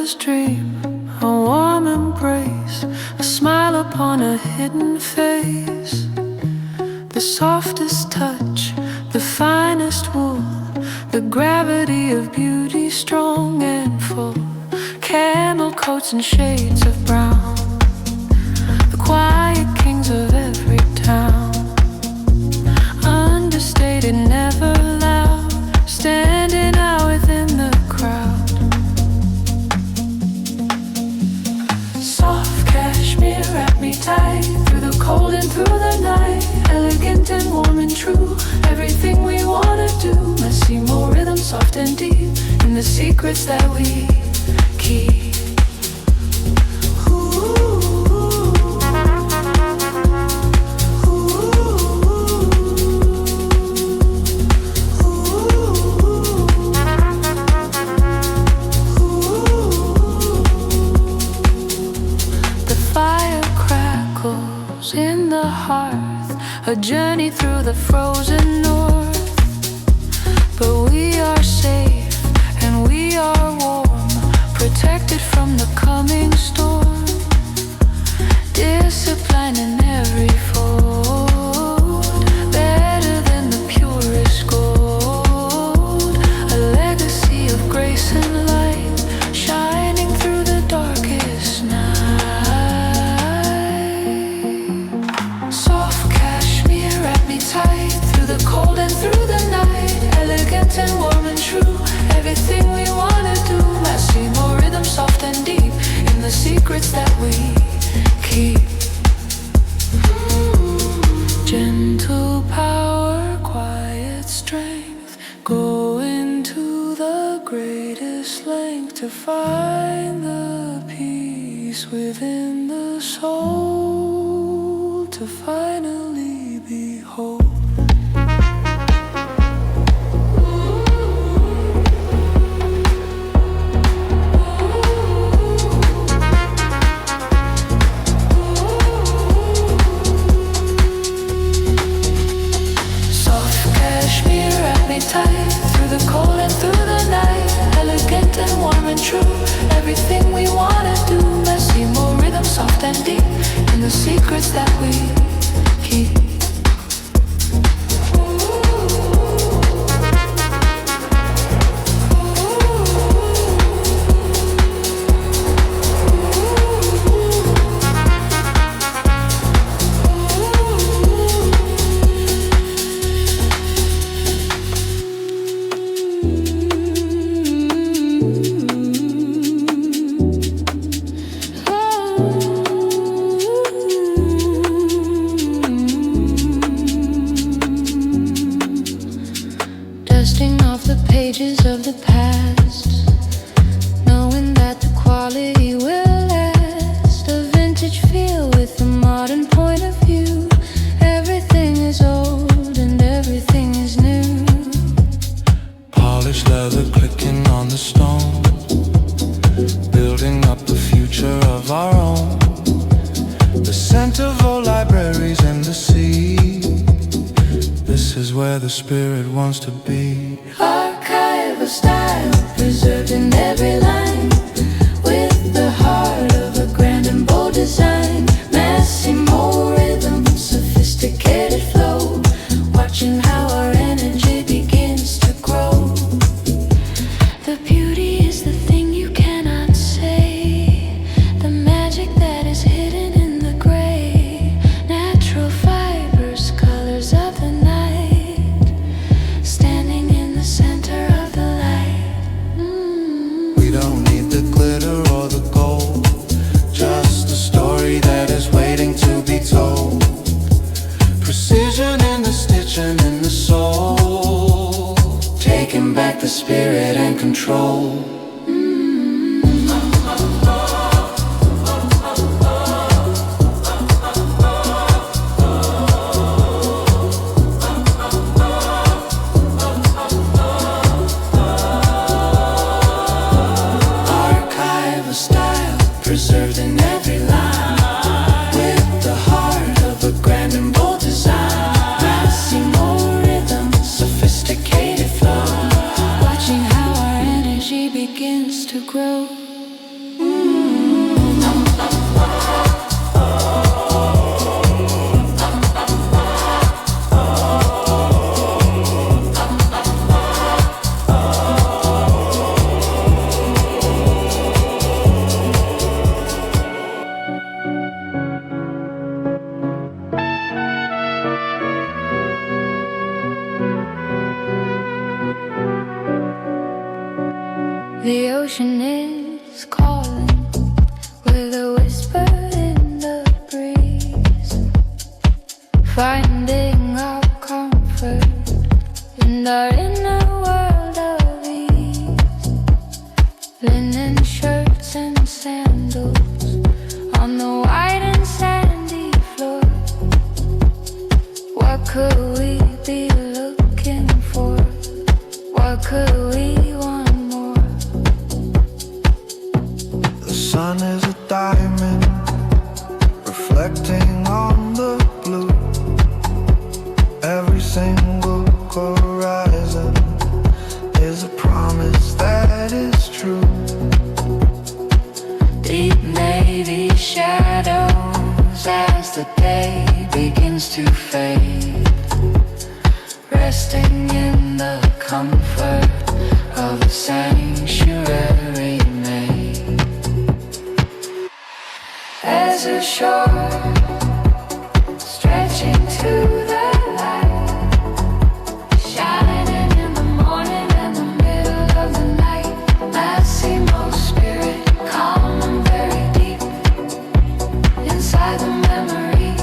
endless dream, a warm embrace, a smile upon a hidden face. The softest touch, the finest wool, the gravity of beauty strong and full. Camel coats and shades of brown, the quiet kings of every town. Understated, never loud, standing out within the crowd. Soft cashmere, wrap me tight through the cold and through the night. Elegant and warm and true, everything we wanna do. Massimo rhythm, soft and deep, in the secrets that we keep. In the hearth, a journey through the frozen north. But we are safe and we are warm, protected from the coming storm. Discipline in every fold, better than the purest gold. A legacy of grace and light, shining through the darkest night. Tight through the cold and through the night, elegant and warm and true, everything we wanna do. Massimo rhythm, soft and deep, in the secrets that we keep. Gentle power, quiet strength, going to the greatest length to find the peace within the soul, to finally be whole. Tight through the cold and through the night, elegant and warm and true, everything we wanna do. Massimo rhythm, soft and deep, in the secrets that we keep. Dusting off the pages of the past, knowing that the quality will last. A vintage feel with a modern point of view. Everything is old and everything is new. Polished leather clicking on the stone, building up a future of our own. The scent of old libraries and the sea, this is where the spirit wants to be. Archive of style, preserved in every line, with the heart of a grand and bold design. Massimo rhythm, sophisticated flow, watching how our energy begins to grow. The beauty is the thing you cannot say, the magic that is hidden in the gray. Natural fibers, colors of the night, standing in the center of the light. We don't need the glitter or the gold, just a story that is waiting to be told. Precision in the stitching in the soul, taking back the spirit and control. Archive of style, preserved in every line, with the heart of a grand and bold design. Massimo rhythm, sophisticated flow, watching how our energy begins to grow. is calling with a whisper in the breeze, finding our comfort in our inner world of ease. Linen shirts and sandals on the white and sandy floor. What could we be looking for? What could we want more? The sun is a diamond reflecting on the blue. Every single horizon is a promise that is true. Deep navy shadows as the day begins to fade, resting in the comfort of a sanctuary made. As a shore stretching to the light, shining in the morning and the middle of the night. Massimo spirit, calm and very deep inside the memories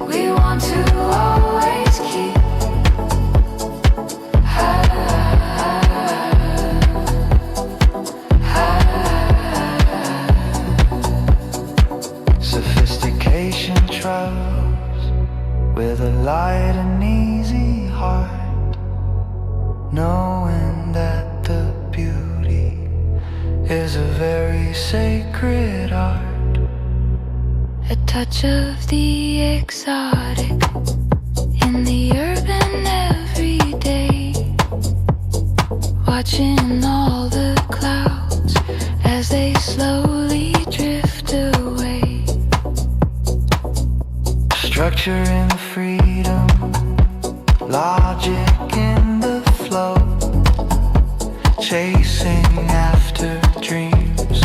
we want to always keep. Sophistication travels with a light and easy heart, knowing that the beauty is a very sacred art. A touch of the exotic in the urban everyday, watching all the clouds as they slowly drift away. Structure in freedom, logic in the flow, chasing after dreams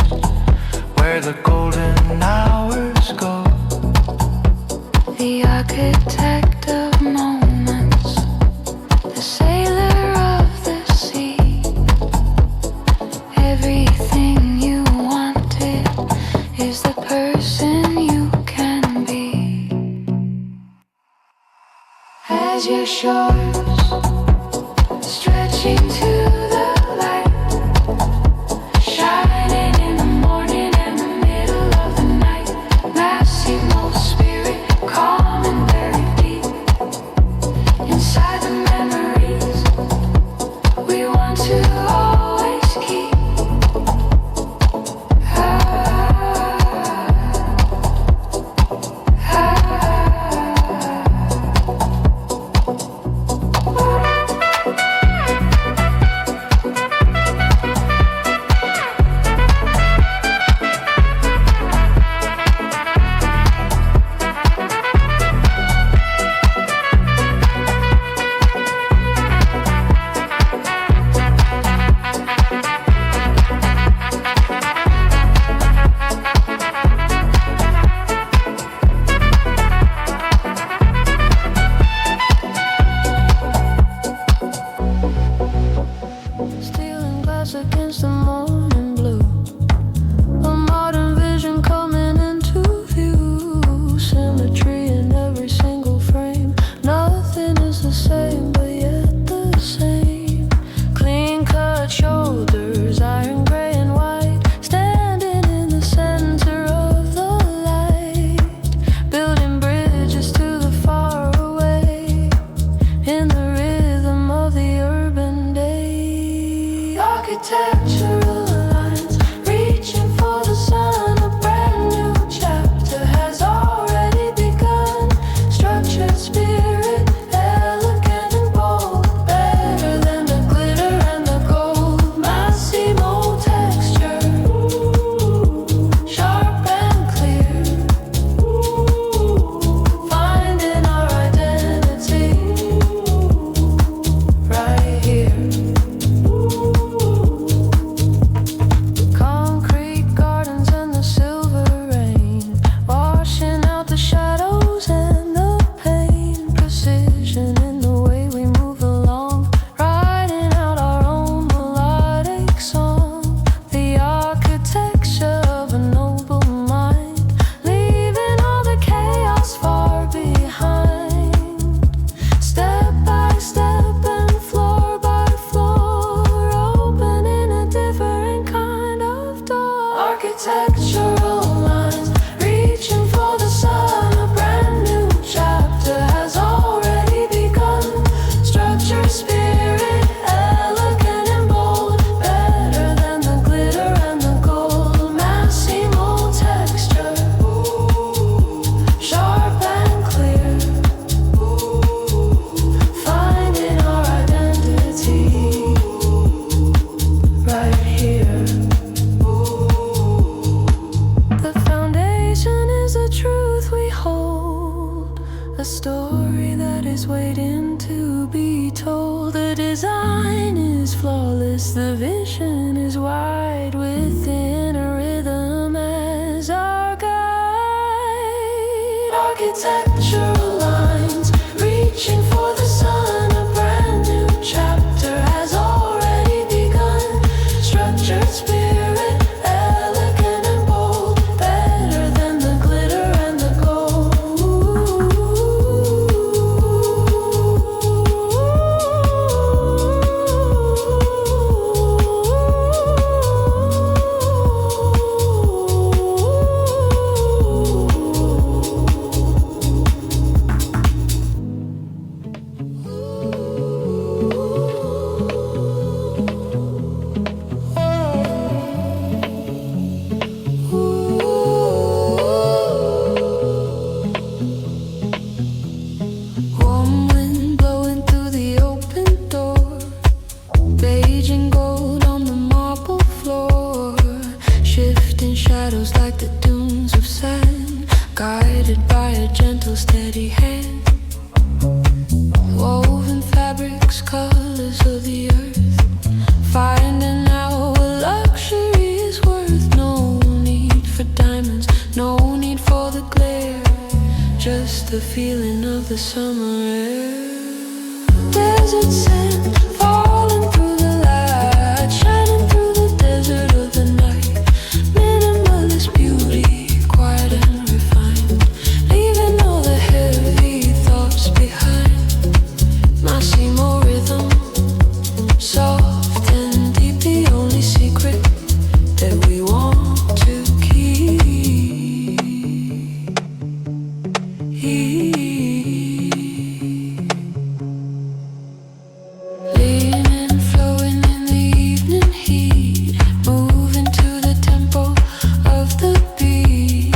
where the golden hours go. The architect of moments, the sailor of the sea. Everything you wanted is the person you can be. As your shores stretching to the light, shining in the morning and the middle of the night. Massimo spirit, calm and very deep inside the memories we want to always keep. Stealing glass against the morning blue, a modern vision coming into view. Symmetry in every single frame, nothing is the same but yet the same. Clean cut shoulders, iron gray and white, standing in the center of the light, building bridges to the far away, in the rhythm of the urban day. Architectural architectural lines, reaching for the sun. A brand new chapter has already begun. Structure, spirit, elegant and bold, better than the glitter and the gold. Massimo texture, sharp and clear, finding our identity right here. The foundation is the truth we hold, a story that is waiting to be told. The design is flawless, the vision is wide, within a rhythm as our guide. Architectural lines, reaching for the sun. A brand new chapter has already begun. Structured spirit, elegant and bold, better than the glitter and the gold. Warm wind blowing through the open door, beige and gold on the marble floor, shifting shadows like the dunes of sand, guided by a gentle steady hand. Woven fabrics, colors of the earth, finding out what luxury is worth. No need for diamonds, no need for the glare, just the feeling of the summer air. Desert sand falling through the light, shining through the desert of the night. Minimalist beauty, quiet and refined, leaving all the heavy thoughts behind. Massimo rhythm, soft and deep, the only secret that we want to keep. Leaning, flowing in the evening heat, moving to the tempo of the beat.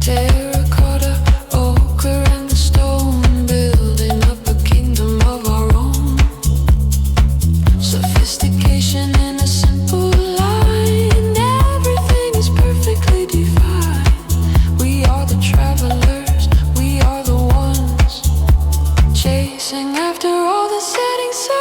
Terracotta, ochre and the stone, building up a kingdom of our own. Sophistication in a simple line, everything is perfectly defined. We are the travelers, we are the ones chasing after all the setting suns.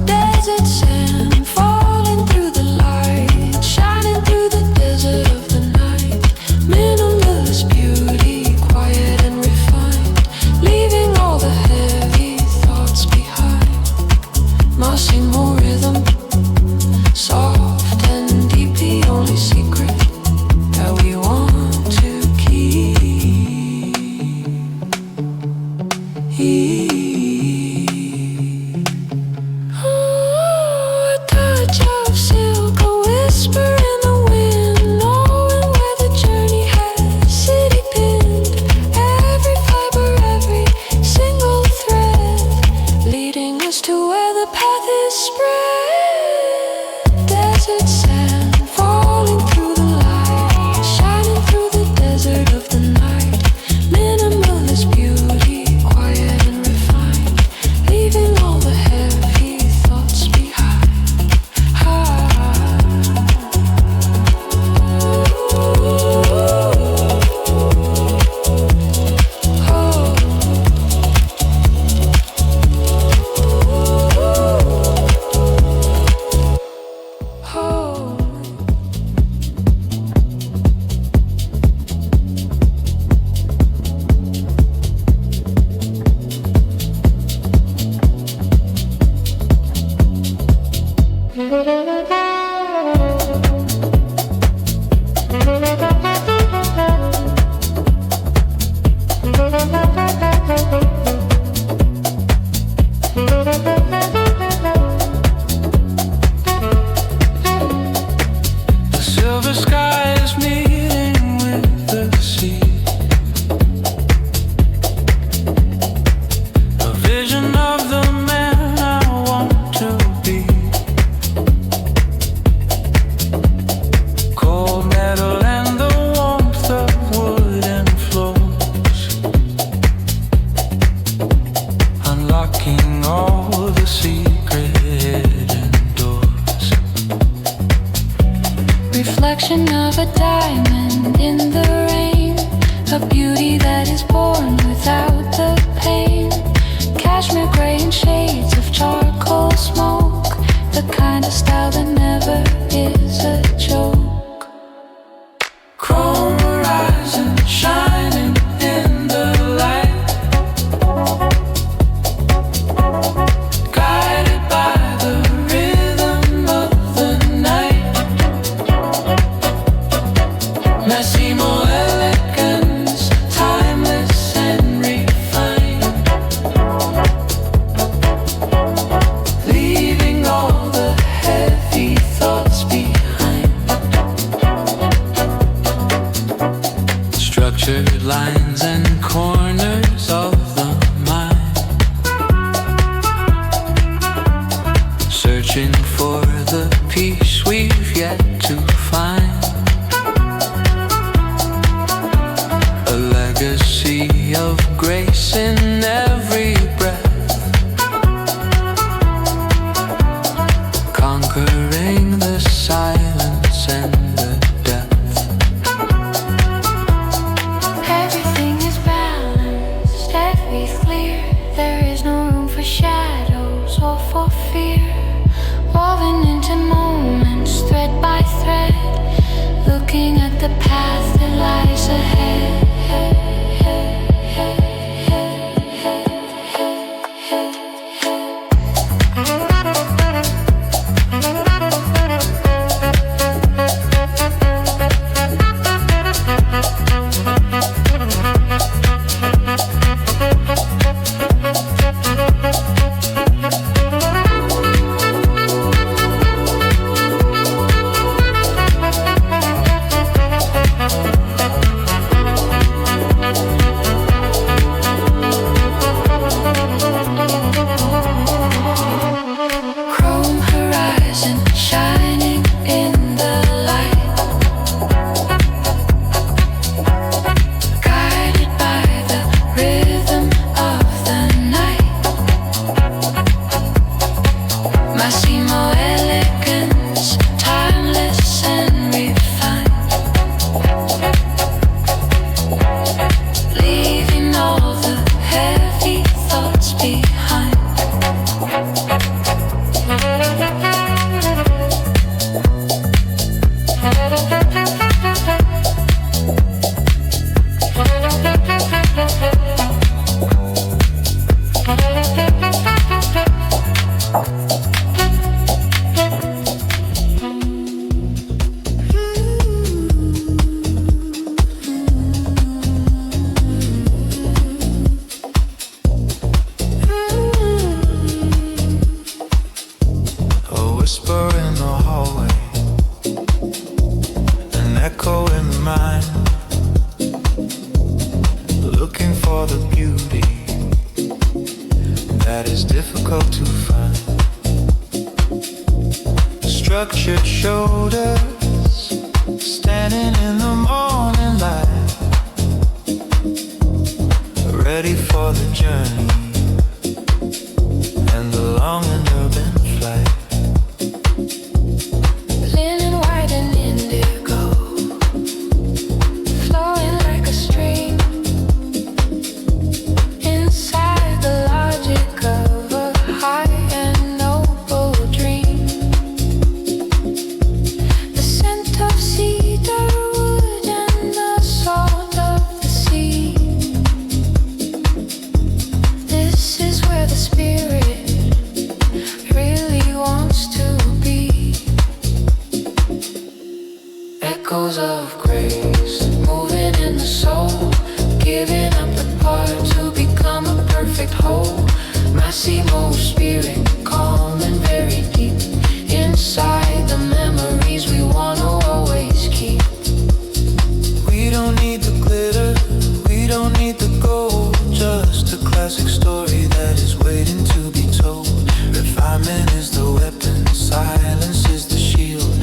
Desert sand falling through the light, shining through the desert of the night. Minimalist beauty, quiet and refined, leaving all the heavy thoughts behind. Massimo rhythm, soft and deep, the only secret that we want to keep. A touch of silk, a whisper in the wind, knowing where the journey has city pinned. Every fiber, every single thread, leading us to where the path is spread. Desert sand falling through the light, shining through the desert of the night. Minimalist beauty, quiet and refined, leaving all the heavy thoughts behind. Oh. reflection of a diamond in the rain, a beauty that is born without the pain. Cashmere gray and shades of charcoal smoke, the kind of style that never is a joke. Chrome horizon shining in the light, guided by the rhythm of the night. Massimo elegance, timeless and refined, leaving all the heavy thoughts behind. Structured lines and corners of the mind, searching for the peace we've yet to find. A legacy of grace in every breath, conquering the silence and the depth. Everything is balanced, everything's clear. There is no room for shadows or for fear. Woven into moments, thread by thread, looking at the path that lies ahead. Chrome horizon shining in the light, guided by the rhythm of the night. Massimo elegance, timeless and refined, leaving all the heavy thoughts behind. A whisper in the hallway, an echo in the mind, looking for the beauty that is difficult to find. Structured shoulders, standing in the morning light, ready for the journey and the long and urban flight. Linen white and indigo, flowing like a stream, inside the logic of a high and noble dream. The scent of cedar wood and the salt of the sea. This is where the spirit really wants to be. Echoes of grace, moving in the soul, giving up the part to become a perfect whole. Massimo spirit, calm and very deep, inside the memories we wanna always keep. We don't need the glitter, we don't need the gold, just a classic story that is waiting to be told. Refinement is the weapon, silence is the shield,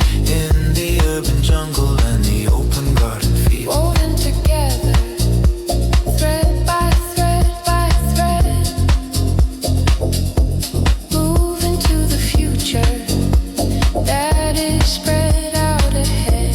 in the urban jungle and the open garden field. Woven together, thread by thread by thread, moving to the future that is spread out ahead.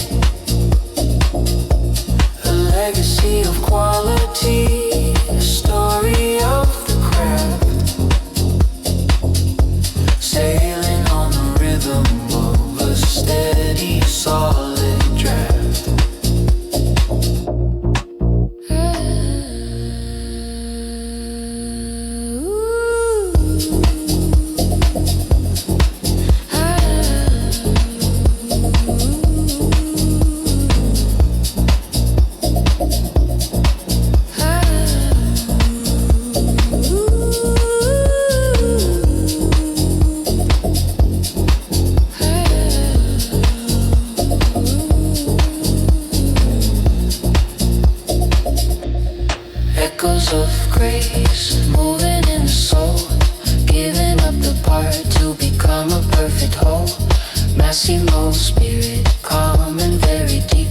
small spirit, calm and very deep.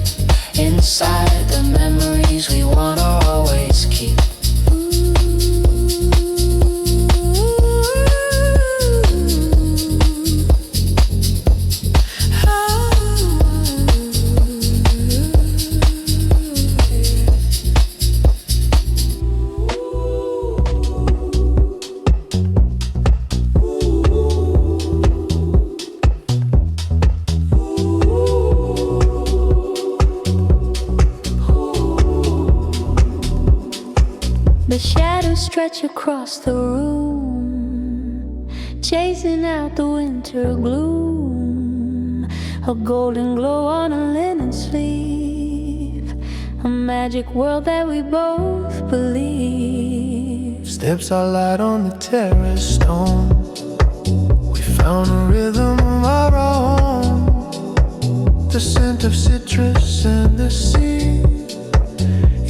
Inside the memories we wanna always keep. The shadows stretch across the room, chasing out the winter gloom. A golden glow on a linen sleeve, a magic world that we both believe. Steps are light on the terrace stone. We found a rhythm of our own. The scent of citrus and the sea,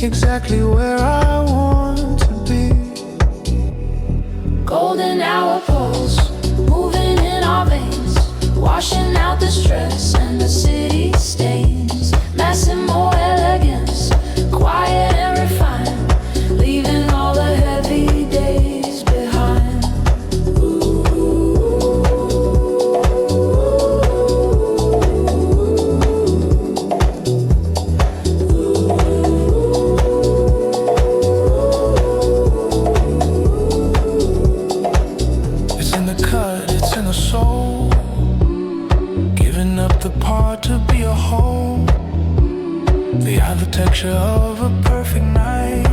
exactly where I want to be. Golden hour pulse, moving in our veins, washing out the stress and the city stains. Massimo elegance, quiet and refined, leaving all the heavy days behind. It's in the cut, it's in the soul, giving up the part to be a whole. The architecture of a perfect night.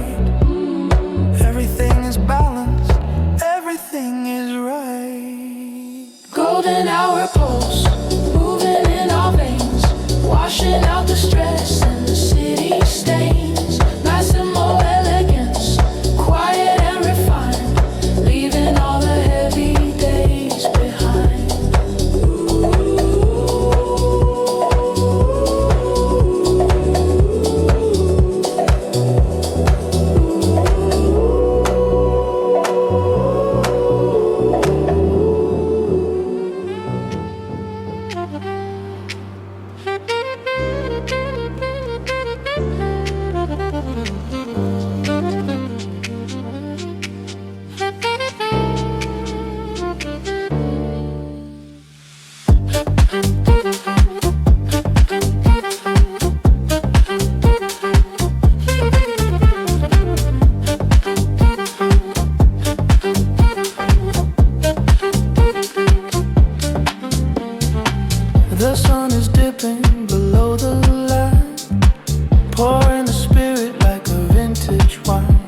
Everything is balanced, everything is right. Golden hour pulse, moving in our veins, washing out the stress and the city stains. Massimo elegance, quiet and refined, leaving all the heavy days behind. The sun is dipping below the line, pouring the spirit like a vintage wine.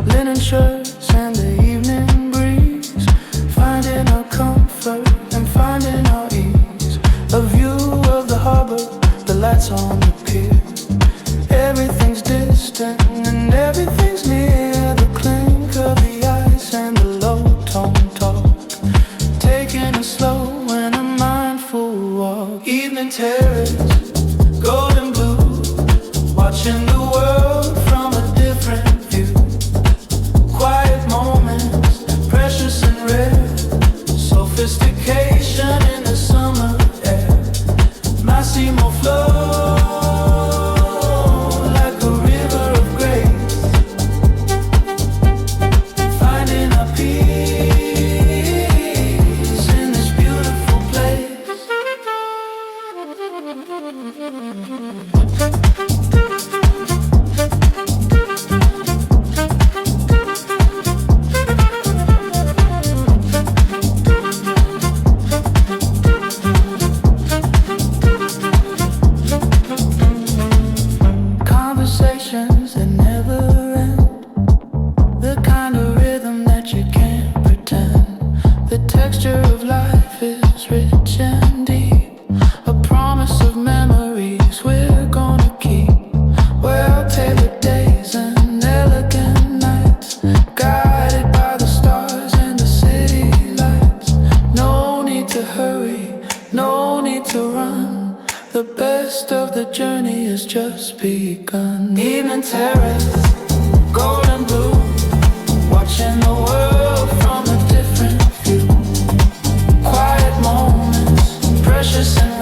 Linen shirts and the evening breeze, finding our comfort and finding our ease. A view of the harbor, the lights on the pier. Everything's distant and everything's near. The clink of the ice and the low tone talk, taking it slow and a mindful walk. Evening terrace, golden blue, watching the world from a different view. Quiet moments, precious and rare, sophistication in the summer air. Massimo flow like a river of grace, finding our peace in this beautiful place. Conversations that never end, the kind of rhythm that you can't pretend. The texture of life is rich and deep, a promise of memories we're gonna keep. Well-tailored days and elegant nights, guided by the stars and the city lights. No need to hurry, no need to run, the best of the journey has just begun. Evening terrace, golden blue, watching the world from a different view. Quiet moments, precious and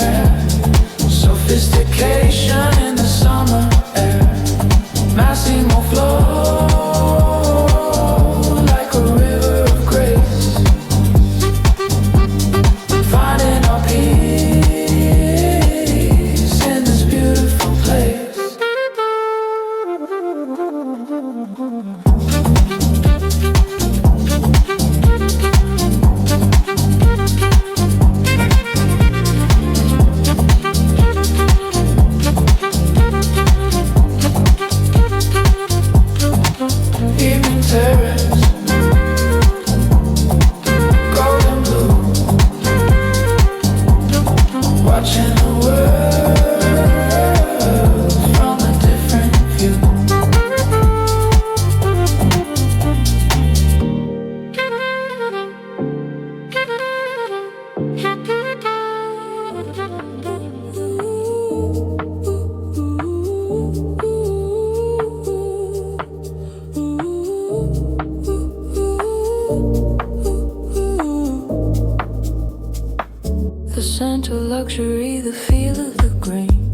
The scent of luxury, the feel of the grain,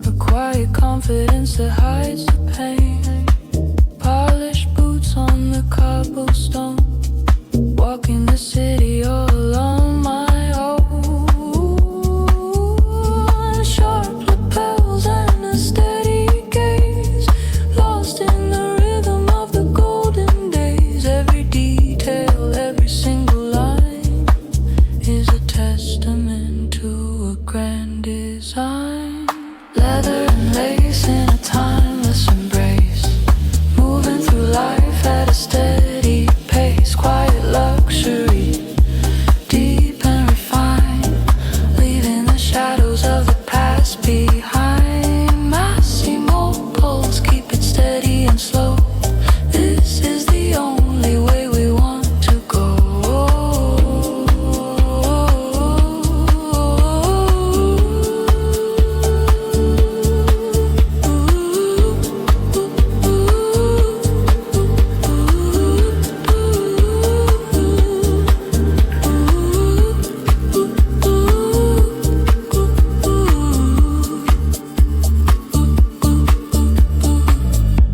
a quiet confidence that hides the pain. Polished boots on the cobblestone, walking the city all alone my own. Sharp lapels and a steady gaze, lost in the rhythm of the golden days. Every detail, every single line is a testament to a grand design. Leather and lace in a timeless embrace, moving through life at a steady pace. Quiet luxury, deep and refined, leaving the shadows of the past behind. Massimo pulse, keep it steady and slow. This is the only way we want to go.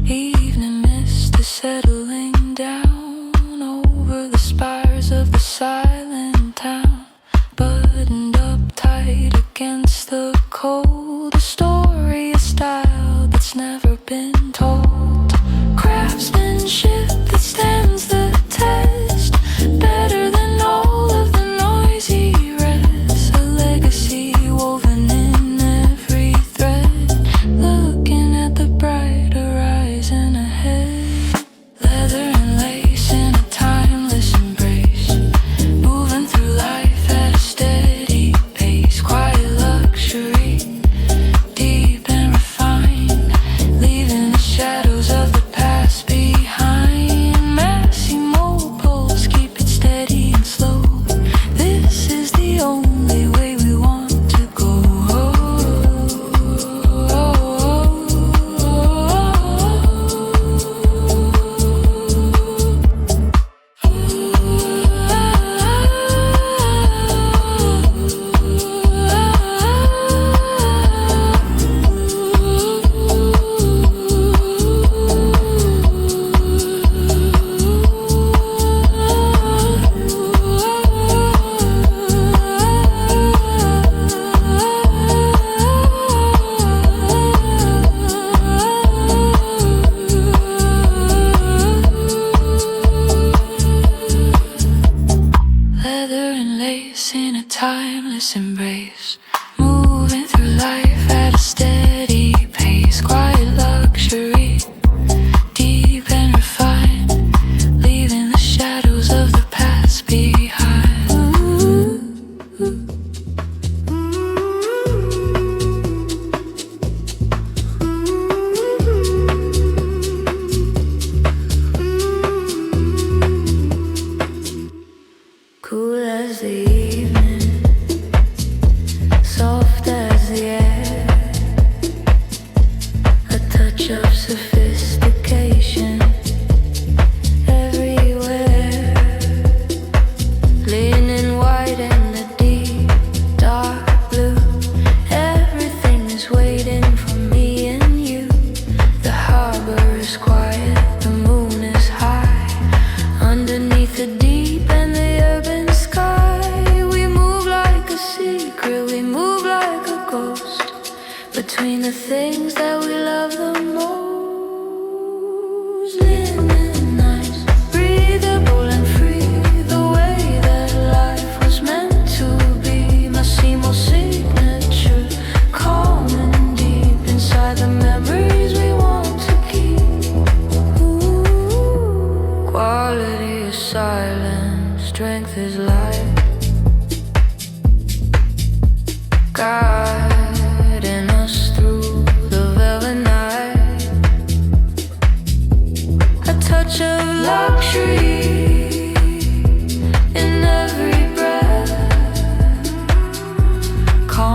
Evening mist is settling down over the spires of the silent town. Buttoned up tight against the cold, a story, a style that's never been told. Craftsmanship that stands the test, better than all of the noisy rest. A legacy woven in every thread, looking at the bright horizon ahead. Leather and lace in a timeless embrace, moving through life at a steady pace. Quiet luxury, deep and refined, leaving the shadows of the past behind. Massimo pulse, keep it steady and slow. This is the only way we want to go. Leather and lace in a timeless embrace, moving through life at a steady pace. Quiet luxury, deep and refined, leaving the shadows of the past behind. Cool as the evening, soft as the air, a touch of sophistication everywhere. Linen white and the deep dark blue, everything is waiting for me and you. The harbor is quiet, the moon is high, underneath the deep and the urban sky. We move like a secret, we move like a ghost, between the things that we love the most. Linen nights, breathable and free, the way that life was meant to be. Massimo signature, calm and deep, inside the memories we want to keep. Ooh, quality is silent, strength is light, guiding us through the velvet night. A touch of luxury in every breath, calm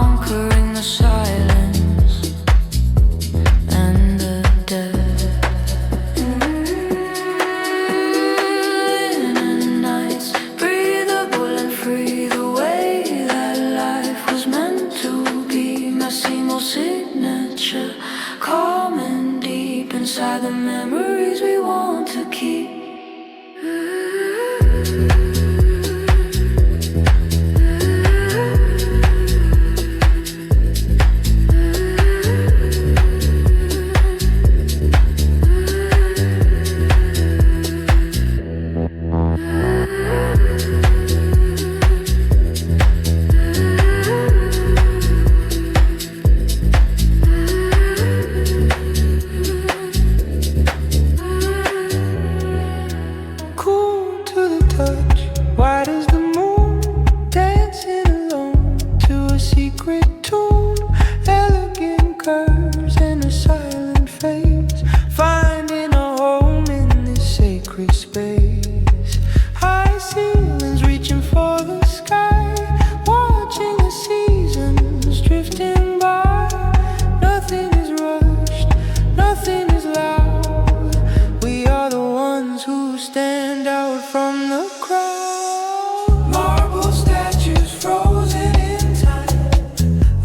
sacred tune, elegant curves in a silent phase, finding a home in this sacred space. High ceilings reaching for the sky, watching the seasons drifting by. Nothing is rushed, nothing is loud. We are the ones who stand out from the crowd. Marble statues frozen in time,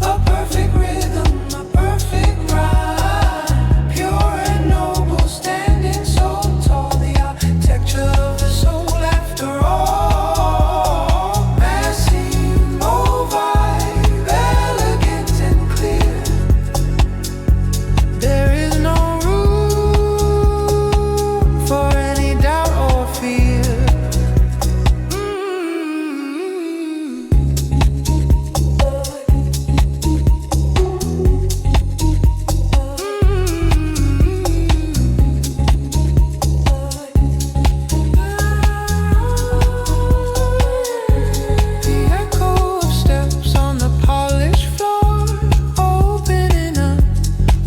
a perfect rhythm, a perfect rhyme. Pure and noble, standing so tall, the architecture of the soul after all. Massimo vibe, elegant and clear. There is no room for any doubt or fear. The echo of steps on the polished floor, opening up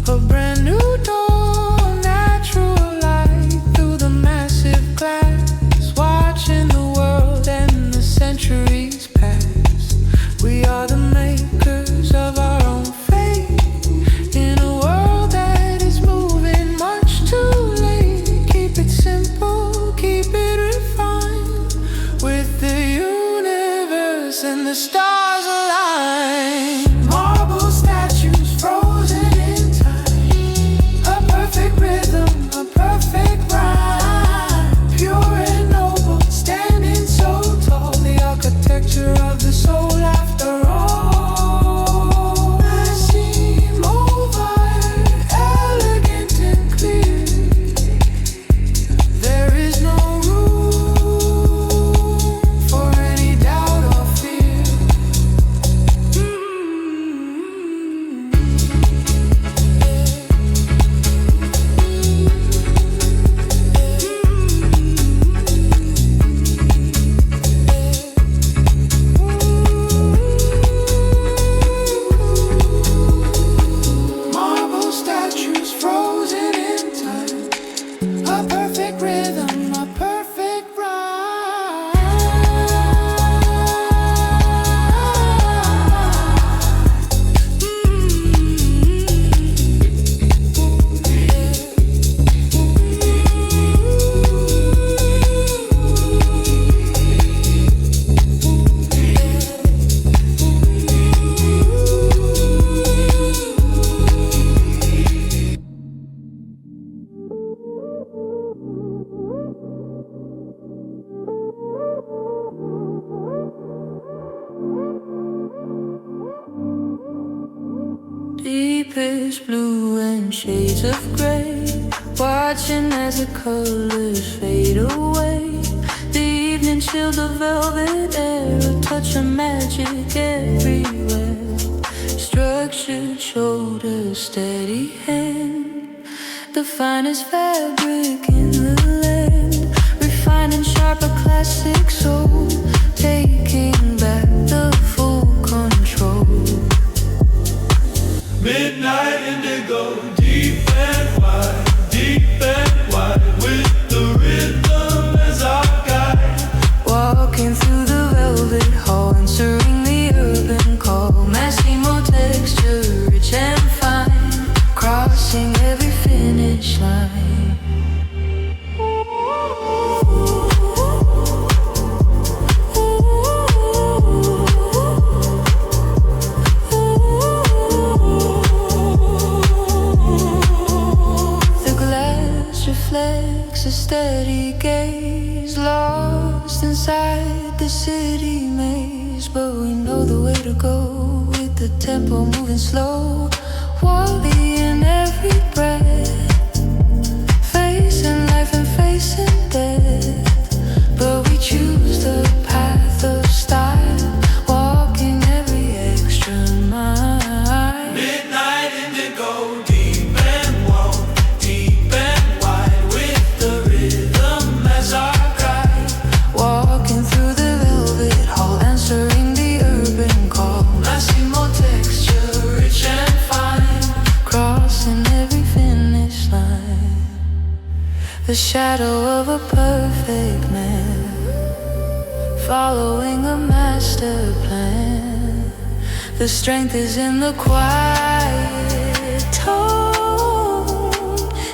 a brand new door. Natural light through the massive glass, watching the world and the centuries pass. We are the makers of our own fate, in a world that is moving much too late. Keep it simple, keep it refined, with the universe and the stars align. Marble statues frozen in time, a perfect rhythm, a perfect rhyme. Pure and noble, standing so tall, the architecture of the soul after all. Massimo vibe, elegant and clear. There is no room for any doubt or fear. Marble statues frozen in time, a perfect rhythm, a perfect rhyme. Deepest blue and shades of gray, watching as the colors fade away. The evening chill, the velvet air, a touch of magic everywhere. Structured shoulders, steady hand, the finest fabric in the land. Refined and sharp, a classic soul, taking back the full control. Midnight indigo, deep and wide, with the rhythm as our guide. Walking through the velvet hall, answering the urban call. Massimo texture, rich and fine, crossing every finish line. The glass reflects a steady gaze, lost inside the city maze. But we know the way to go, with the tempo moving slow. Wally in every breath, facing life and facing death. But we choose the path of style, walking every extra mile. Midnight indigo, deep and warm, deep and wide, with the rhythm as our guide. Walking through the velvet hall, answering the urban call. Massimo texture. the shadow of a perfect man, following a master plan. The strength is in the quiet tone,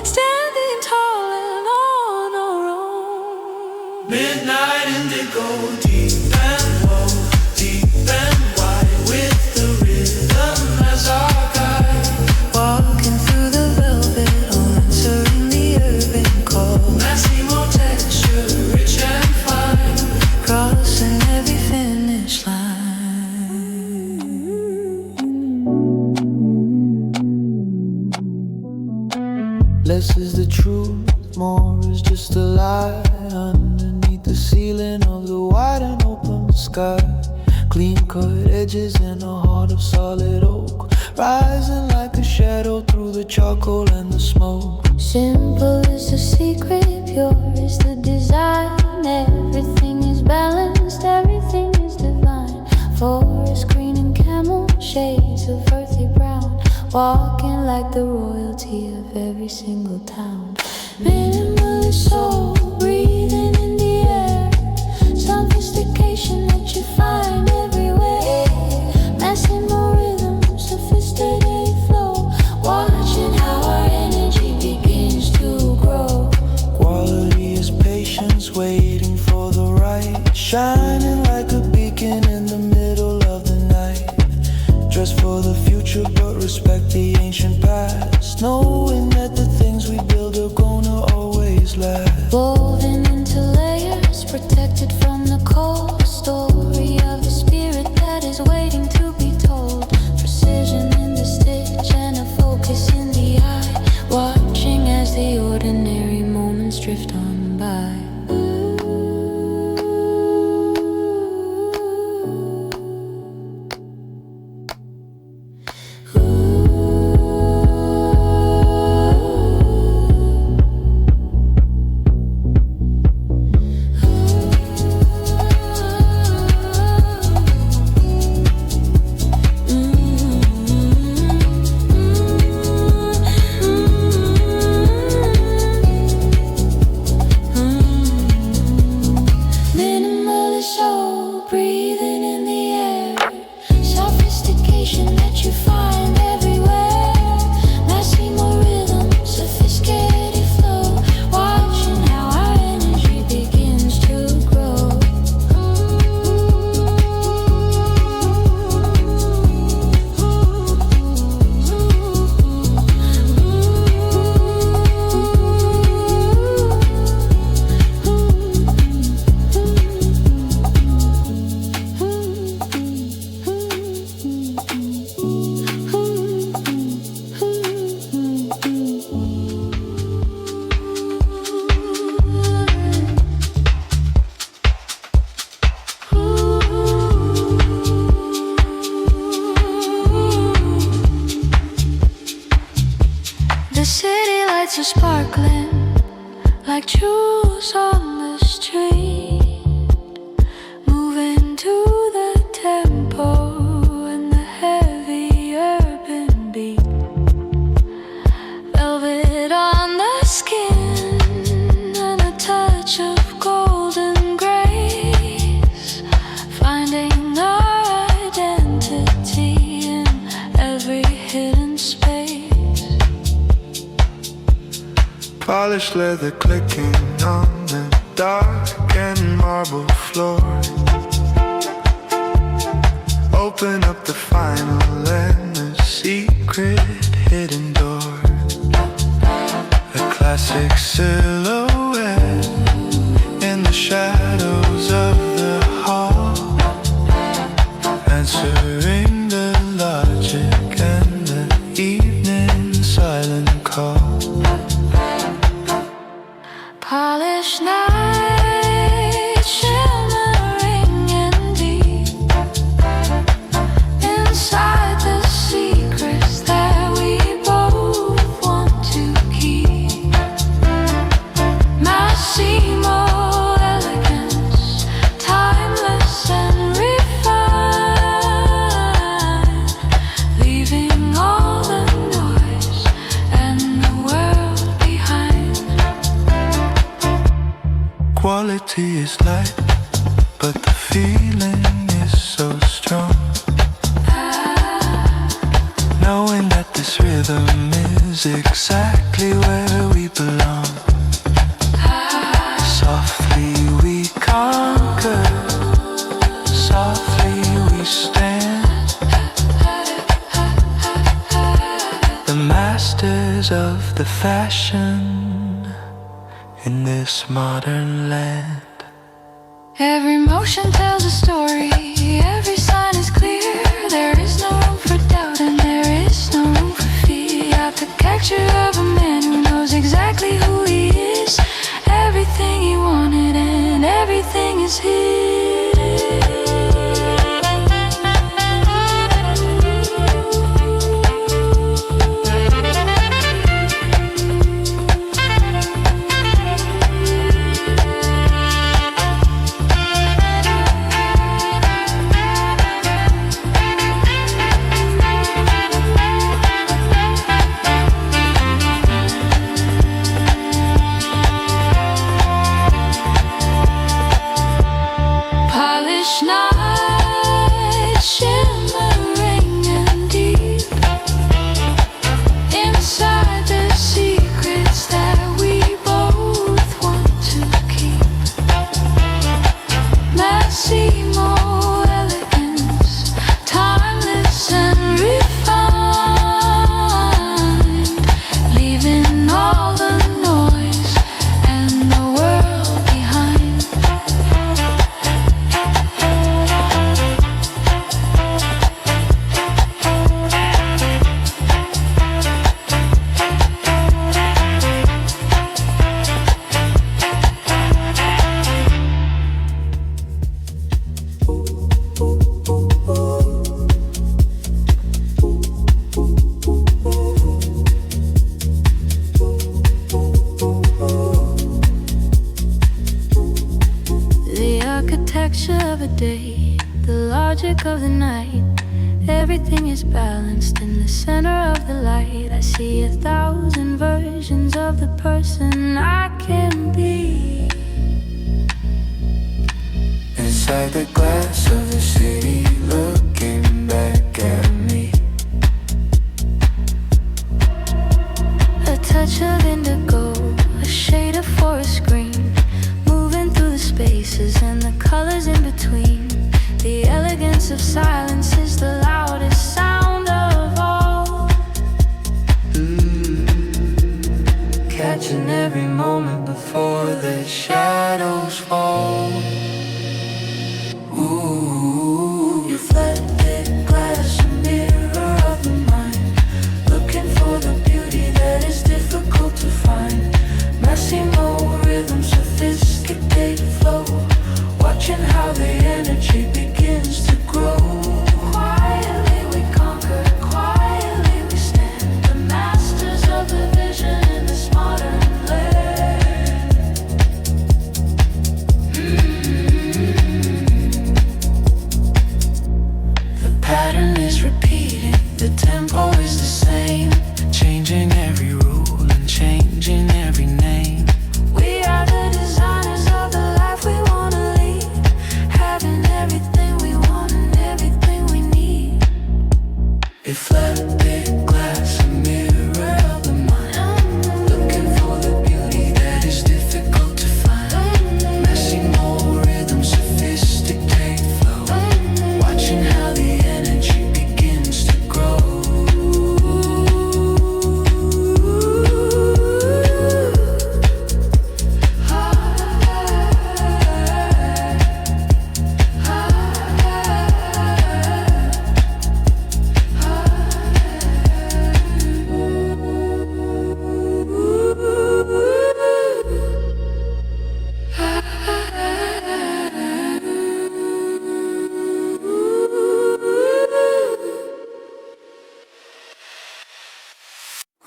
standing tall and on our own. Midnight indigo, deep and low, deep and wide, with the rhythm as our guide. Walking through the velvet, answering the urban call. Massimo texture, rich and fine, crossing every finish line. Less is the truth, more is just a lie. Underneath the ceiling of the wide and open sky, clean cut edges in a heart of solid oak, rising like a shadow through the charcoal and the smoke. Simple is the secret, pure is the design. Everything is balanced, everything is divine. Forest green and camel, shades of earthy brown, walking like the royalty of every single town. Minimalist soul, breathing in the air, sophistication that you find everywhere. Massimo rhythm, sophisticated flow, watching how our energy begins to grow. Quality is patience, waiting for the right, shining like a beacon in the middle of the night. Dressed for the future, but respect the ancient past, knowing that the things we build are gonna always last. Woven into layers, protected from the cold. Story of a spirit that is waiting to be told. Precision in the stitch and a focus in the eye, watching as the ordinary moments drift on by. Minimalist soul, breathing in the air, sophistication that you find everywhere. Massimo rhythm, sophisticated flow, watching how our energy begins to grow. The city lights are sparkling like jewels on the street, moving to the tempo and the heavy urban beat. Velvet on the skin and a touch of golden grace, finding our identity in every hidden space. Polished leather clicking on the dark and marble floors. Open up the final and the secret hidden door. A classic silhouette in the shadows of the hall, answering the logic and the evening silent call. Polished night, shimmering and deep, inside the secrets that we both want to keep. quality is light, but the feeling is so strong. Knowing that this rhythm is exactly where we belong. Softly we conquer, softly we stand. The masters of the fashion in this modern land. Every motion tells a story, every sign is clear. There is no room for doubt and there is no room for fear. Got the capture of a man who knows exactly who he is. Everything he wanted and everything is his. Of the night, everything is balanced in the center of the light. I see 1,000 versions of the person I can be. Inside the glass of the city, looking back at me. A touch of indigo, a shade of forest green, moving through the spaces and the colors in between. The elegance of silence is the loudest sound of all. Catching every moment before the shadows fall. Ooh, reflected glass, a mirror of the mind, looking for the beauty that is difficult to find. Massimo rhythm, sophisticated flow, watching how the energy begins to grow. Quietly we conquer, quietly we stand, the masters of the vision in this modern land. the pattern is repeating, the tempo is the same, changing every rule and changing every name. We are the designers of the life we wanna lead, having everything we want and everything we need. Reflected glass, a mirror of the mind, looking for the beauty that is difficult to find. Massimo rhythm, sophisticated flow, watching how the energy begins to grow.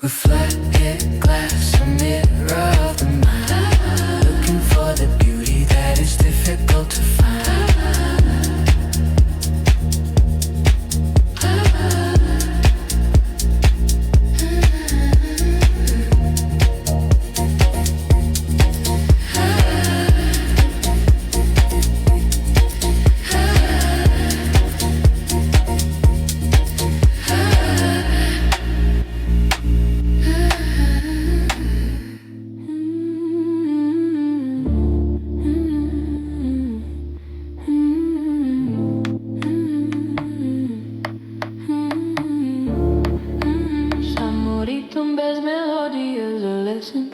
Reflected glass, a mirror of the mind, looking for the beauty that is difficult to find.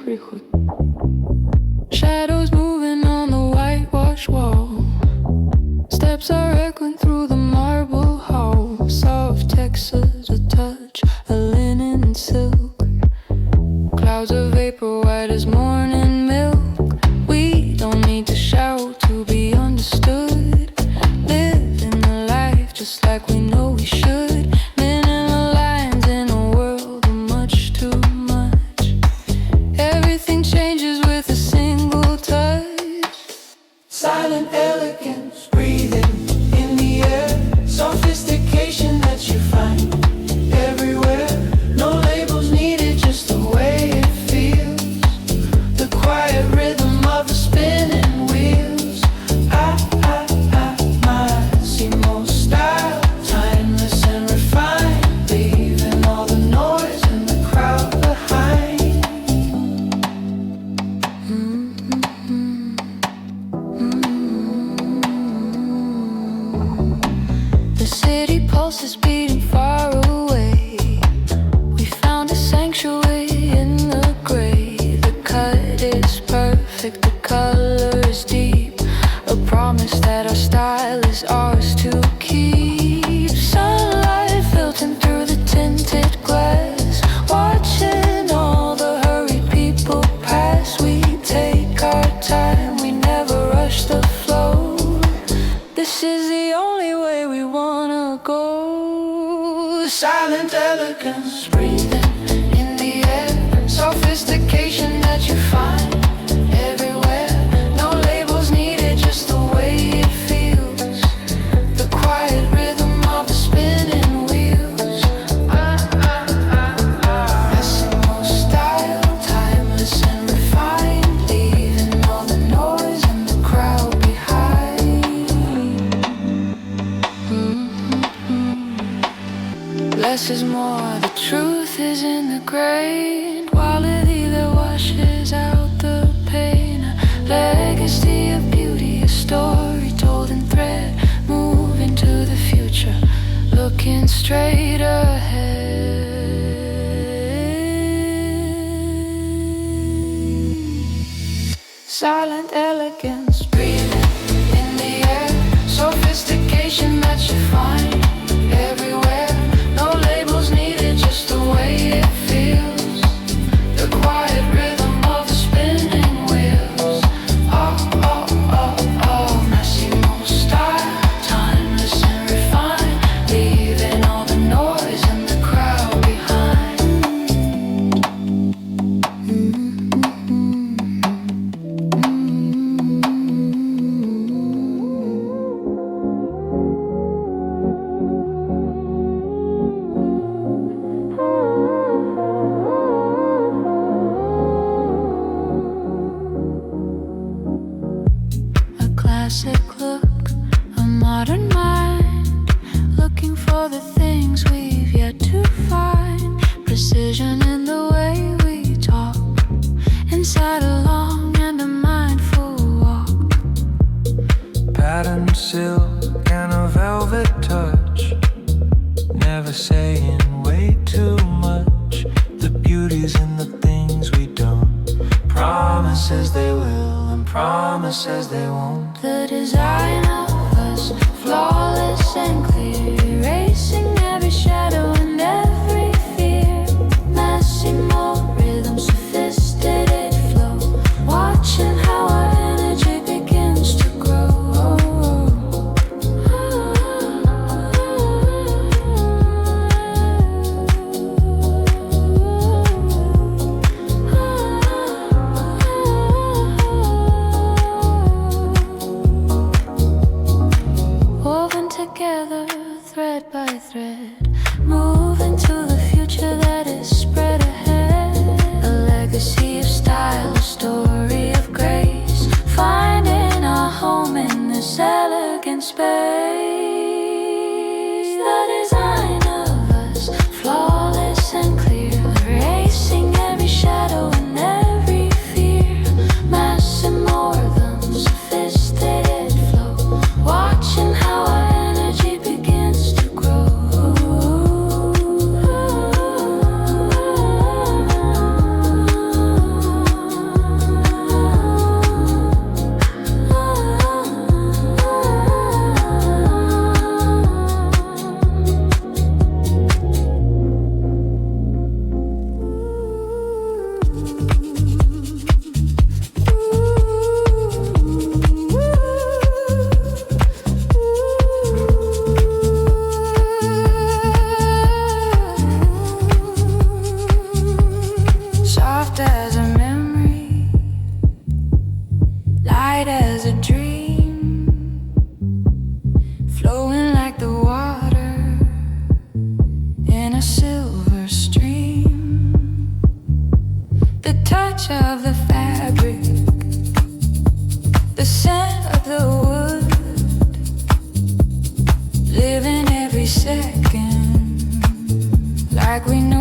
приход. Shadows moving on the whitewashed wall. Steps are echoing through the marble hall. Soft textures, a touch, a linen and silk. Clouds of vapor white as morning milk. We don't need to shout to be understood. Living a life just like we know we should. Minimal lines in a world of much too much. Everything changes with a single touch. Silent elegance, breathing in the air. Sophistication that you find everywhere. No labels needed, just the way it feels. The quiet rhythm of the spinning wheels. Massimo style, timeless and refined. Leaving all the noise and the crowd behind. The city pulse is beating far away. We found a sanctuary in the gray. The cut is perfect, the color is deep. A promise that our style is ours to keep. Sunlight filtering through the tinted glass. Watching all the hurried people pass. We take our time, we never rush the flow. This is the only way we wanna go. Silent elegance, Breathing in the air. Sophistication that you find everywhere. No labels needed, just the way it feels. The quiet rhythm of the spinning wheels. Massimo style, timeless and refined. Leaving all the noise and the crowd behind. Less is more, the truth is in the grain. Quality that washes out the pain. A legacy of beauty, a story told in thread. Moving to the future, looking straight ahead. Silent elegance, breathing in the air. Sophistication that you find everywhere. No labels needed, just the way it feels. The quiet rhythm of the spinning wheels. Massimo style, timeless and refined. Leaving all the noise and the crowd behind. A classic look, a modern mind. Looking for the things we've yet to find. Precision in the way we talk. Inside a long and a mindful walk. Pattern silk and a velvet touch. Never saying way too much. The beauty's in the things we don't. Promises they will and promises they won't. The design of us, flawless and clear. Erasing every shadow and every fear. Massimo rhythm, sophisticated flow. Watching how our energy begins to grow. Woven together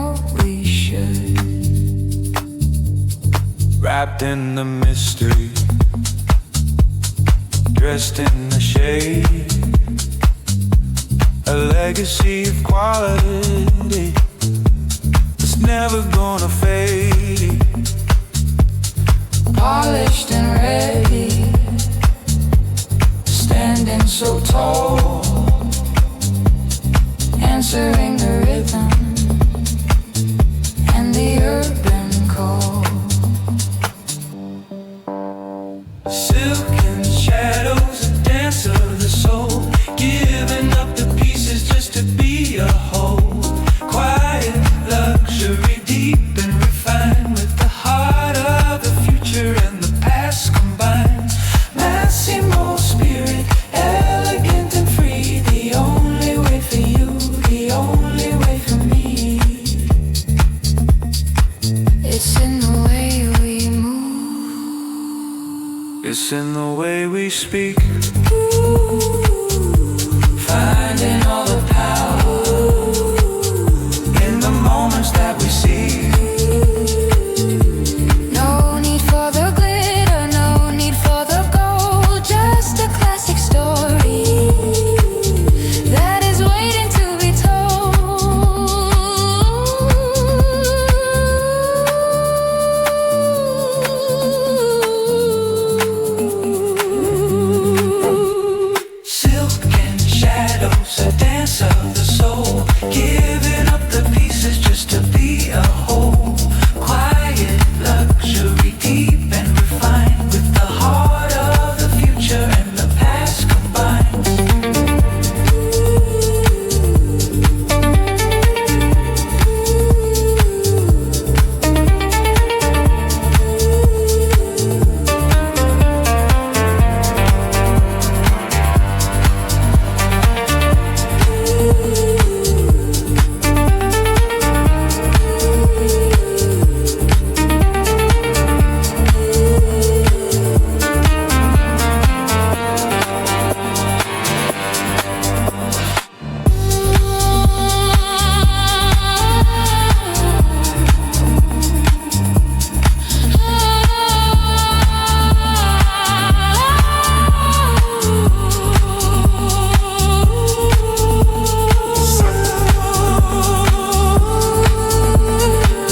know we should. Wrapped in the mystery, dressed in the shade, a legacy of quality that's never gonna fade. Polished and ready, standing so tall, answering the rhythm and the urban call. Silk and shadows, a dance of the soul, giving up the pieces just to be a whole. Quiet luxury, deep and refined, with the heart of the future and the past combined. Massimo spirit, elegant and free, the only way for you, the only way for me. It's in the way we move, It's in the way we speak, finding all the power in the moments that we see. No need for the glitter, no need for the gold, just a classic story that is waiting to be told. Silk and shadows, a dance of the soul, giving up the pieces just to be a whole. Quiet luxury, deep and refined, with the heart of the future and the past combined.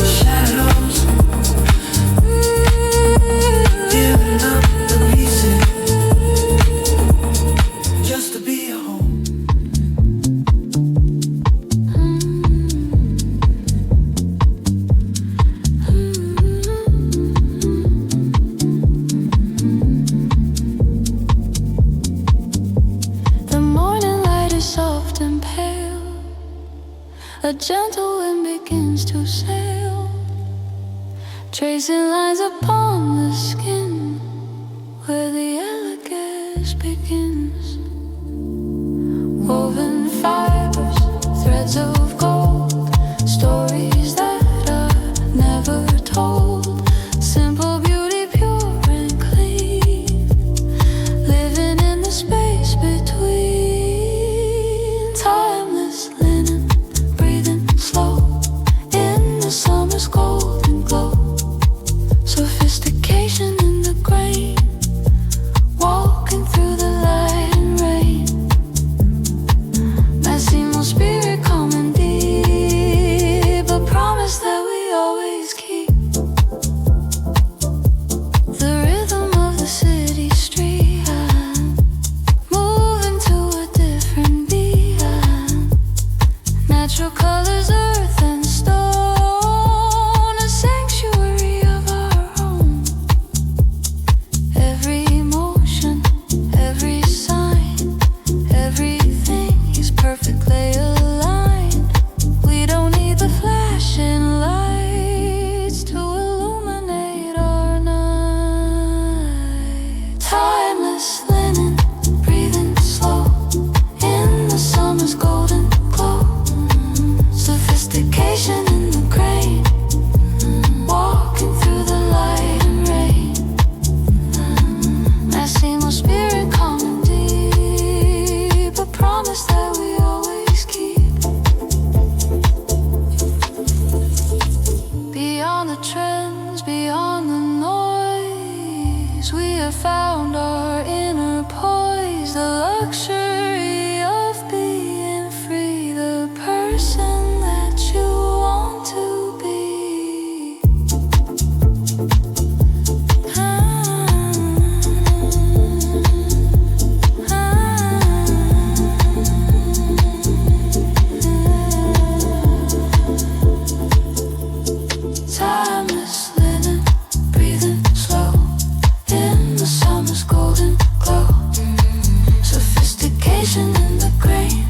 Shadows, giving up the pieces just to be a whole. The morning light is soft and pale, a gentle wind begins to sail, tracing lines upon the skin where the elegance begins. Woven fibers, threads of gold, stories that are never told. Simple beauty, pure and clean, living in the space between. Timeless linen, breathing slow in the summer's golden glow. Sophistication in the grain, walking through the light and rain. Massimo spirit calm and deep, a promise that we always keep. The rhythm of the city street, moving to a different beat. Natural colors, earth and stone, a found our inner poise, the luxury of being free, the person that you want to be. Timeless linen, breathing slow in the summer's golden glow. Sophistication in the grain,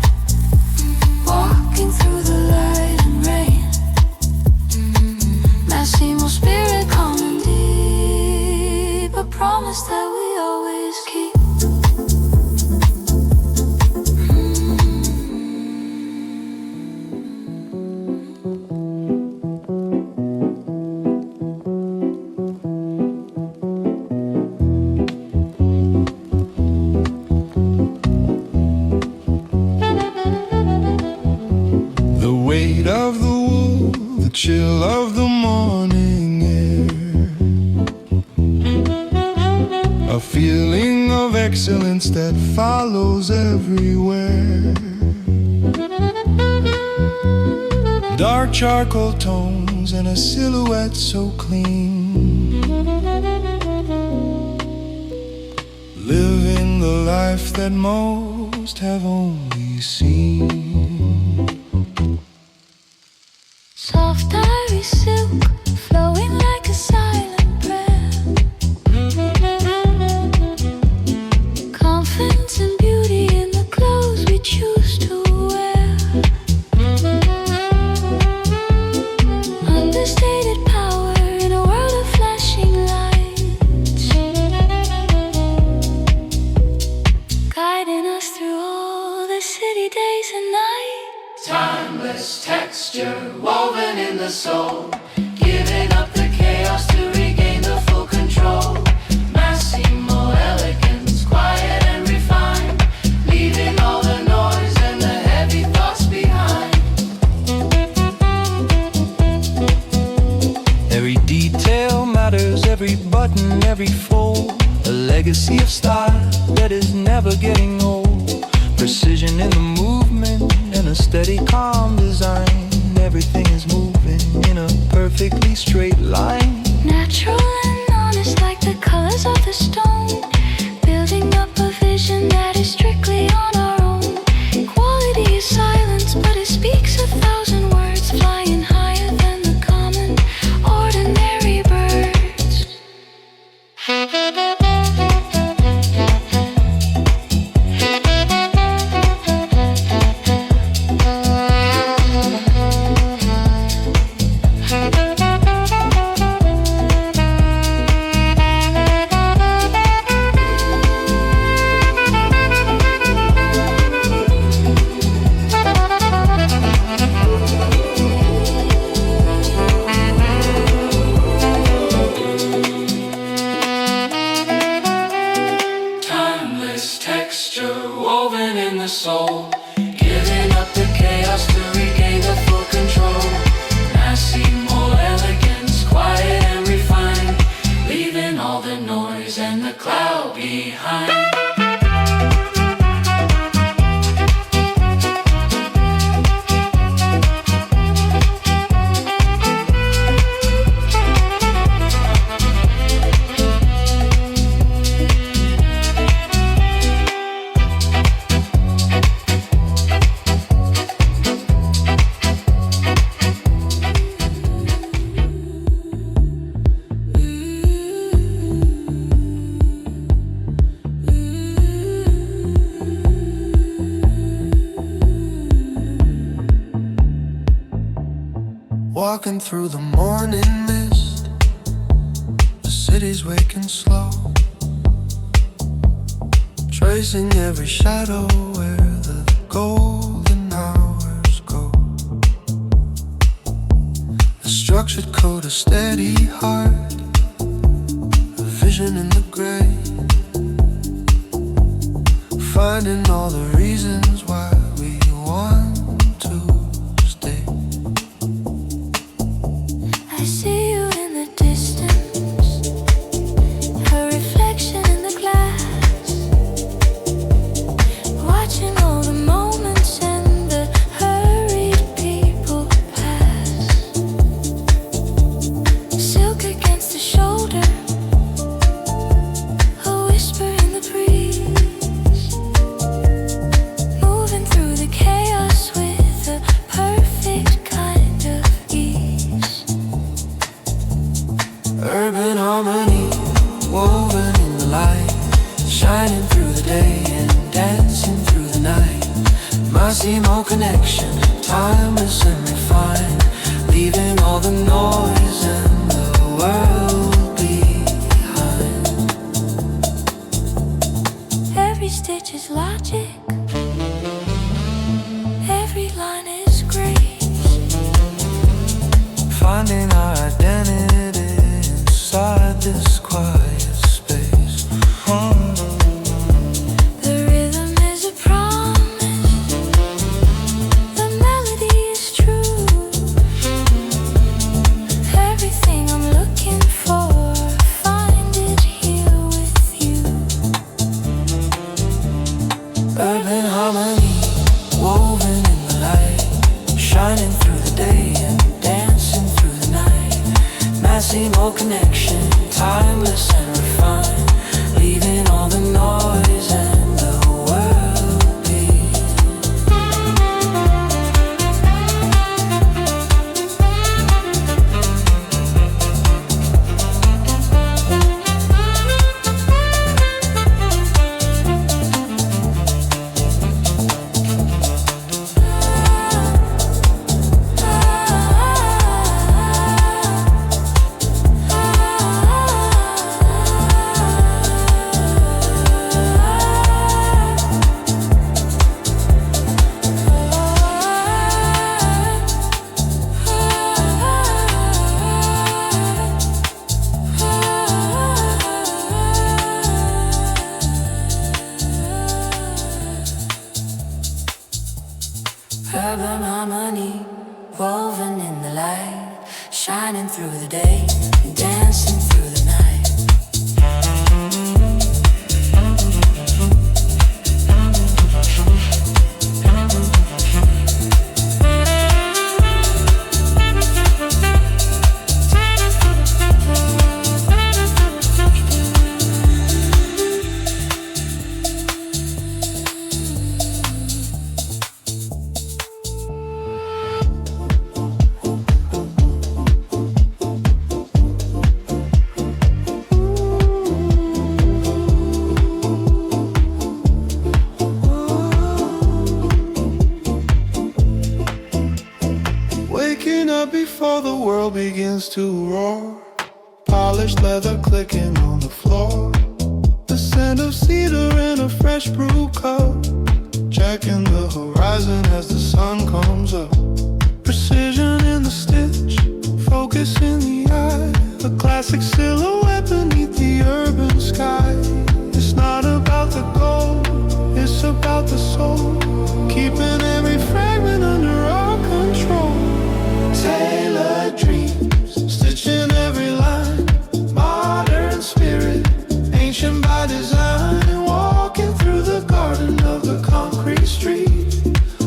walking through the light and rain. Massimo spirit calm and deep, a promise that we always keep. The weight of the wool, the chill of the morning air, a feeling of excellence that follows everywhere. Dark charcoal tones and a silhouette so clean, living the life that most have only seen. Soft ivory silk, flowing like a silent prayer. Confidence and beauty in the clothes we choose to wear. Understated power in a world of flashing lights, guiding us through all the city days and nights. Timeless texture woven in the soul, giving up the chaos to regain the full control. Massimo elegance, quiet and refined, leaving all the noise and the heavy thoughts behind. Every detail matters, every button, every fold, a legacy of style that is never getting old. Precision in the movement and a steady calm design. Everything is moving in a perfectly straight line. Natural and honest like the colors of the stone, building up a vision that is strictly on our own. Quality is silence, but it speaks 1,000 words, flying higher than the common, ordinary birds. Timeless texture woven in the soul, giving up the chaos to regain the full control. Massimo elegance, quiet and refined, leaving all the noise and the cloud behind. Walking through the morning mist, the city's waking slow, tracing every shadow where the golden hours go. A structured code, a steady heart, a vision in the gray, finding all the reasons why we want to stay. I see you in the distance, a reflection in the connection, timeless and refined, leaving all the noise and the world behind. Every stitch is logic, every line is grace. Finding our identity inside this quiet space. The rhythm is a promise, the melody is true. Everything I'm looking for, find it here with you. Urban harmony, woven in the light, shining through the day and dancing through the night. Massimo connection, timeless and refined, leaving all the noise and the world behind. Urban harmony, woven in the light, shining through the day, dancing through the night. Waking up before the world begins to roar, polished leather clicking on the floor, the scent of cedar in a fresh brew cup, checking the horizon as the sun comes up. Precision in the stitch, focus in the eye, a classic silhouette beneath the urban sky. It's not about the goal, it's about the soul, keeping every fragment under our control. Tailored dreams, stitching every line, modern spirit, ancient by design, walking through the garden of the concrete street.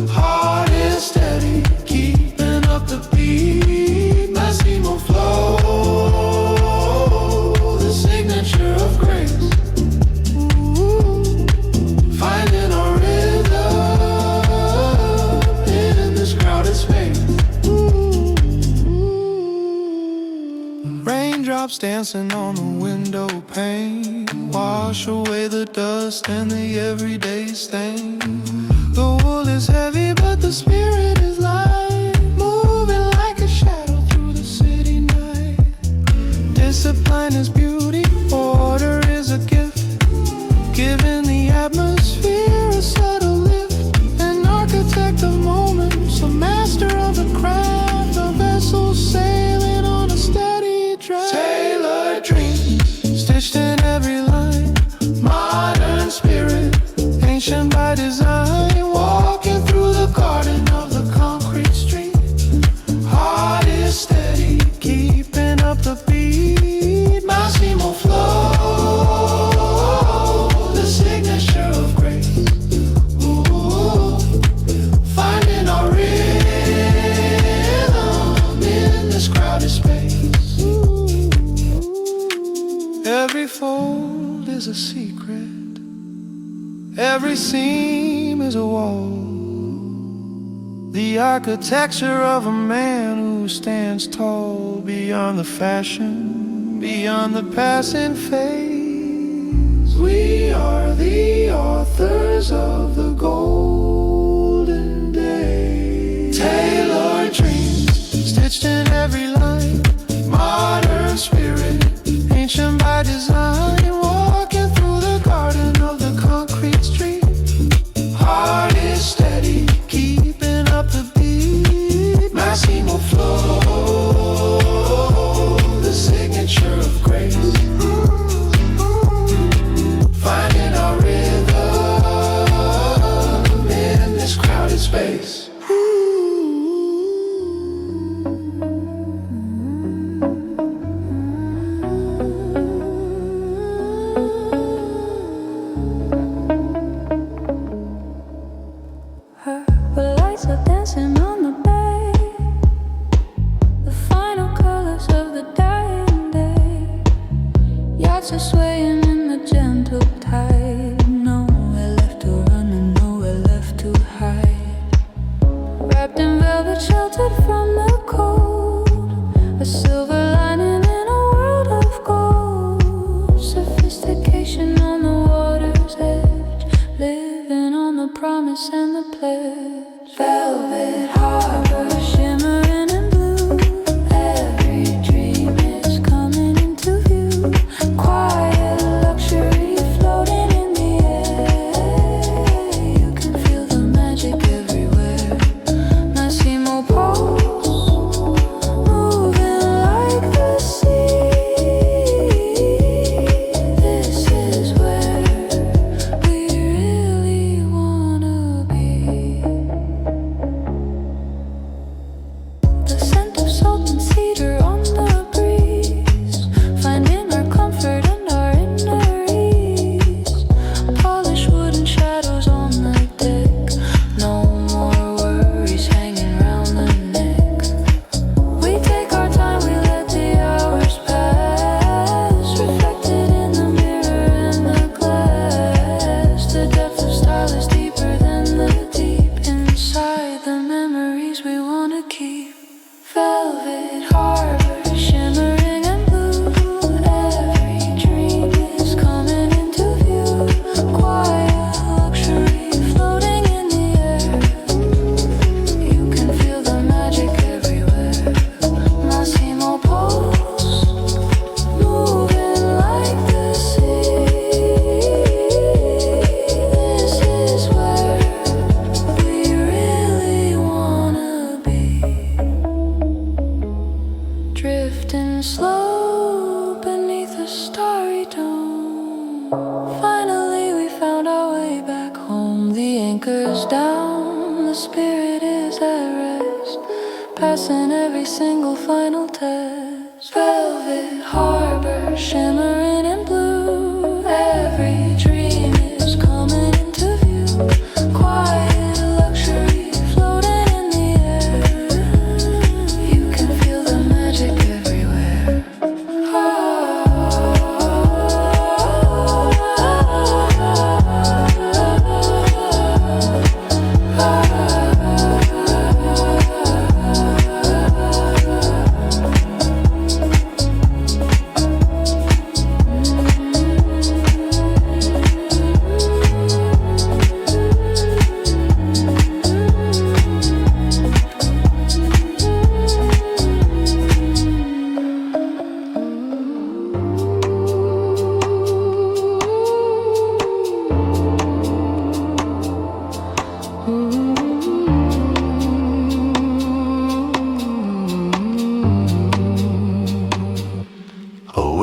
Heart is steady, keeping up the beat. Massimo flow, the signature of grace. Ooh, finding our rhythm in this crowded space. Raindrops dancing on the window pane, wash away the dust and the everyday stain. The wool is heavy but the spirit is light, moving like a shadow through the city night. Discipline is beauty, order is a gift, giving the atmosphere a subtle lift. An architect of moments, a master of the craft, a vessel sailing on a steady drive. Tailored dreams, stitched in every line, modern spirit, ancient by design, walking through the garden of the concrete street. Heart is steady, keeping up the beat. Massimo flow, the signature of grace. Ooh, finding our rhythm in this crowded space. Every fold is a secret, every seam is a wall, the architecture of a man who stands tall beyond the fashion, beyond the passing phase. We are the authors of the golden days. stitched in every line. Modern spirit, ancient by design. Walking through the garden of the concrete street. Heart is steady, keeping up the beat. Massimo flow, the signature of grace. Finding our rhythm in this crowded space.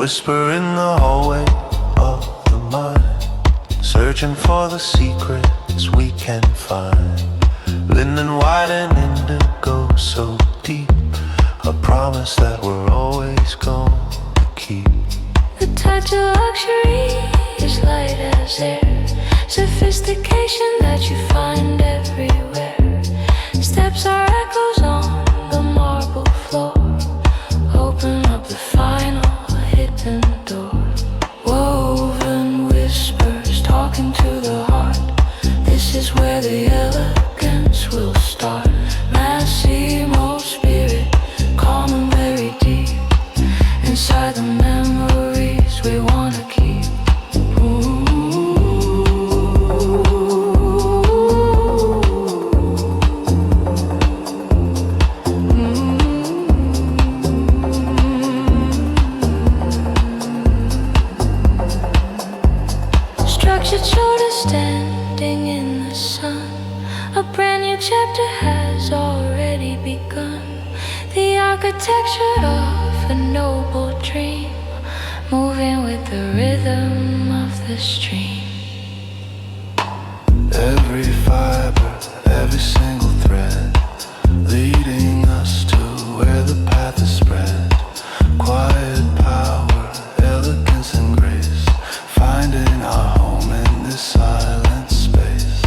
Whisper in the hallway of the mind, searching for the secrets we can find. Linden white and indigo so deep, a promise that we're always gonna keep. The touch of luxury is light as air, sophistication that you find everywhere. Steps are echoes on the marble floor, open up the final hidden door. Woven whispers talking to the heart. This is where the elegance will start. Massimo spirit, calm and very deep, inside the memories we wanna keep. the rhythm of the stream. Every fiber, every single thread, leading us to where the path is spread. Quiet power, elegance and grace, finding our home in this silent space.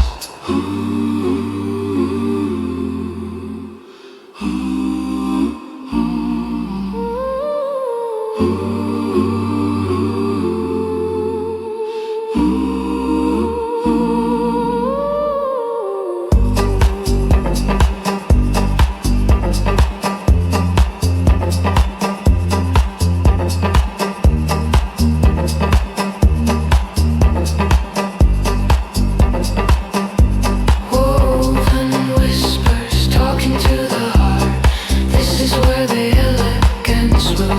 Woven whispers talking to the heart. This is where the elegance will